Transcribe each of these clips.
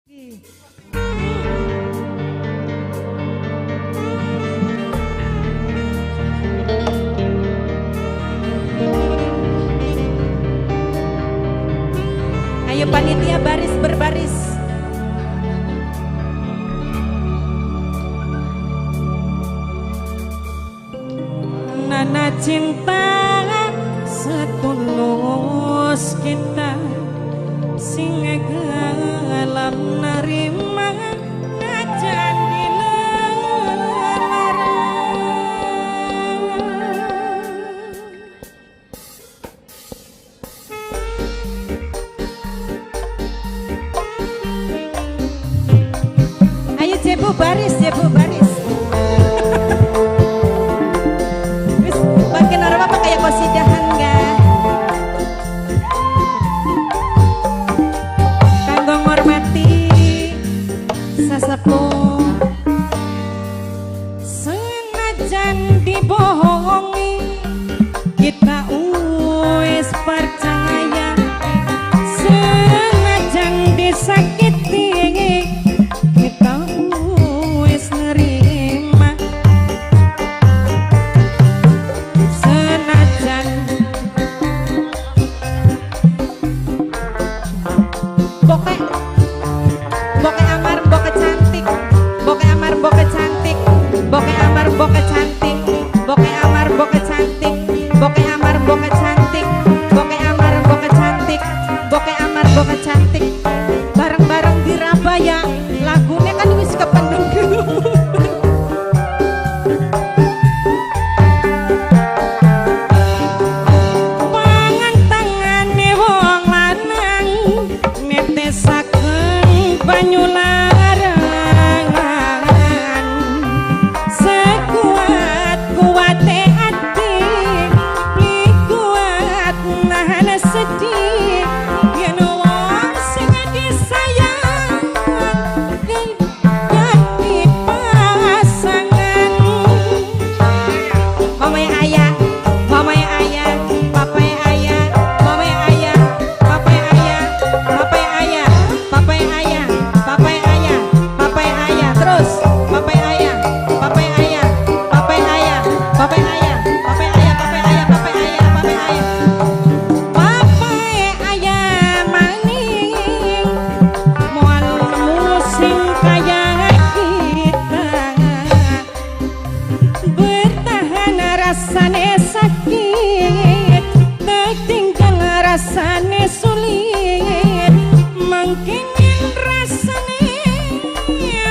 Ayo panitia baris berbaris. Nana cinta setulus kita sing gelap nerima najan dilarang. Ayo cebu baris, cebu baris. Makin orang apa kayak kosidahan gak? Kanggo ngormati sesepuh senajan dibohongi kita wis percaya, senajan disakiti kita wis nerima, senajan bokeh amar bokeh cantik, bokeh amar bokeh cantik, bokeh amar bokeh cantik, bokeh amar bokeh cantik, bokeh amar bokeh cantik, bokeh amar bokeh cantik, bokeh amar bokeh cantik. Bareng-bareng diraba ya, lagunya kan wis kependem dulu. Pangan tangane wong lanang netesaken banyu larangan, sekuat-kuate ati beli kuat nahan sedih, yen wong sing disayang dadi pasangan. Mamai ayah, mamai ayah, papai ayah, mamai ayah, papai ayah, papai ayah, papai ayah, papai ayah, papai ayah, terus papai ayah, papai ayah, papai ayah, papai ayah, papai ayah, papai ayah, papai ayah, papai ayah, papai ayah maning moal musing kaya kita, bertahan rasane sakit, tertinggal rasane sulit, mangkinin rasane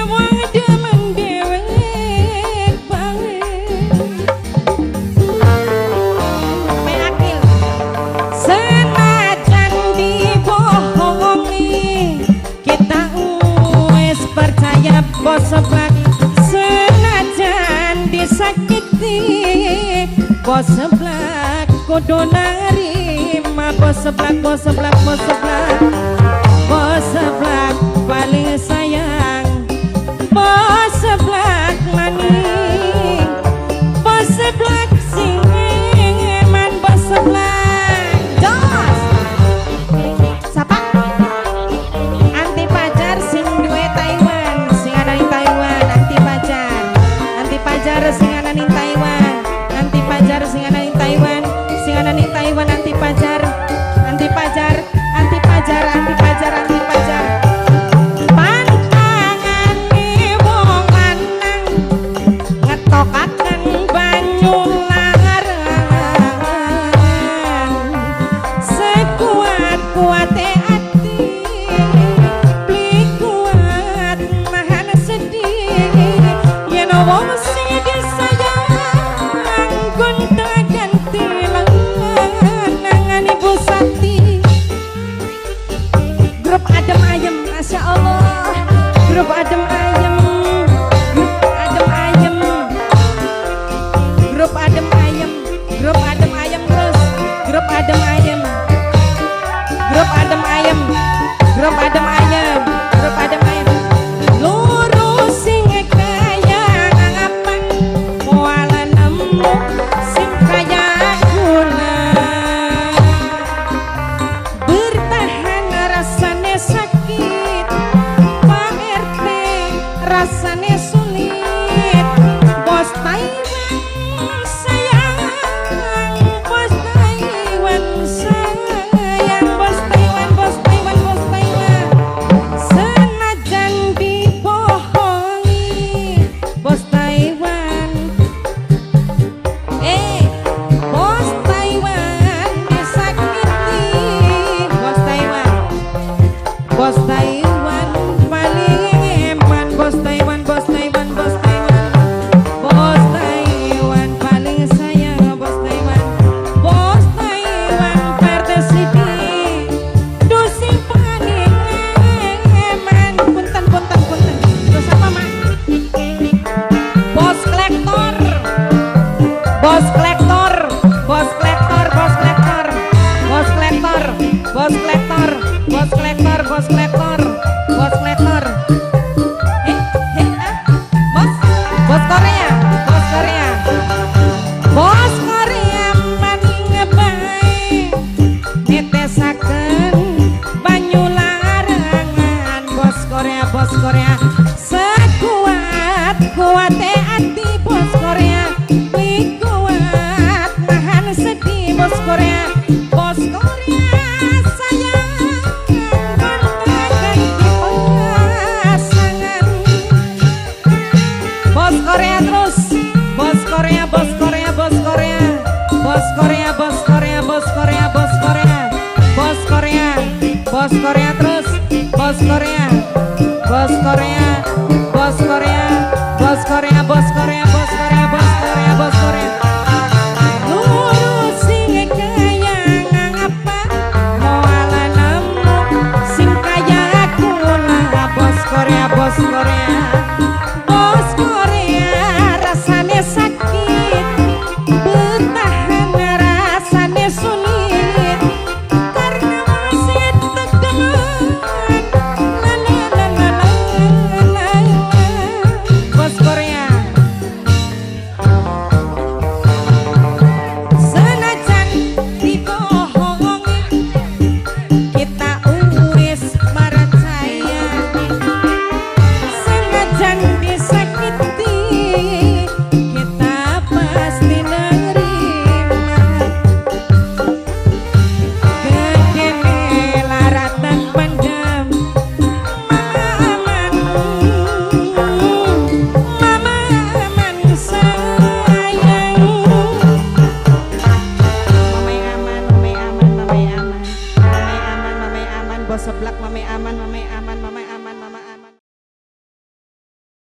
wong demen dewek banget. Meakil senajan dibohongi kita wis percaya bos seblak, senajan disakiti bos seblak kudu narima, bos seblak, bos seblak, bos seblak, bos seblak paling sayang, bos seblak maning, bos seblak sing eman, bos seblak jos. Sapa? Anti pacar sing duwe Taiwan, sing ana ning Taiwan, anti pacar, anti pacar sing ana ning Taiwan, anti pacar sing ana ning Taiwan, sing ana ning Taiwan, anti pacar, anti pacar, anti pacar, anti pacar, anti pacar. Pantangane wong lanang ngetokaken banyu larangan, sekuat-kuate ati beli kuat nahan sedih, yen wong sing disayang gonta ganti lanangan Ibu Sati. Grup adem ayem, masya Allah, grup adem ayem, grup adem ayem, grup adem ayem, grup adem ayem, terus grup adem ayem, grup adem ayem, grup adem ayem, grup adem ayem. Lurus sing kaya ngapan wala nemu sing kaya gula, bertahan rasane sakit rasane sulit bos Taiwan sayang bos Taiwan sayang bos Taiwan bos Taiwan bos Taiwan senajan dibohongi bos Taiwan bos Taiwan disakiti bos Taiwan bos Taiwan paling eman bos Taiwan bos Taiwan bos Taiwan bos Taiwan paling sayang bos Taiwan bos Taiwan perdesidi dusi paling eman punten punten punten terus apa mak bos kolektor bos kolektor bos kolektor bos kolektor bos kolektor bos kolektor bos kolektor bos kolektor bos kolektor bos bos Korea bos Korea bos Korea maning bae nitesaken banyu larangan bos Korea sekuat kuate ati bos Korea wi kuat nahan sedih bos Korea sayang gonta ganti pasangan bos Korea terus bos Korea bos Korea bos Korea bos Korea bos Korea bos Korea bos Korea bos Korea bos Korea terus bos Korea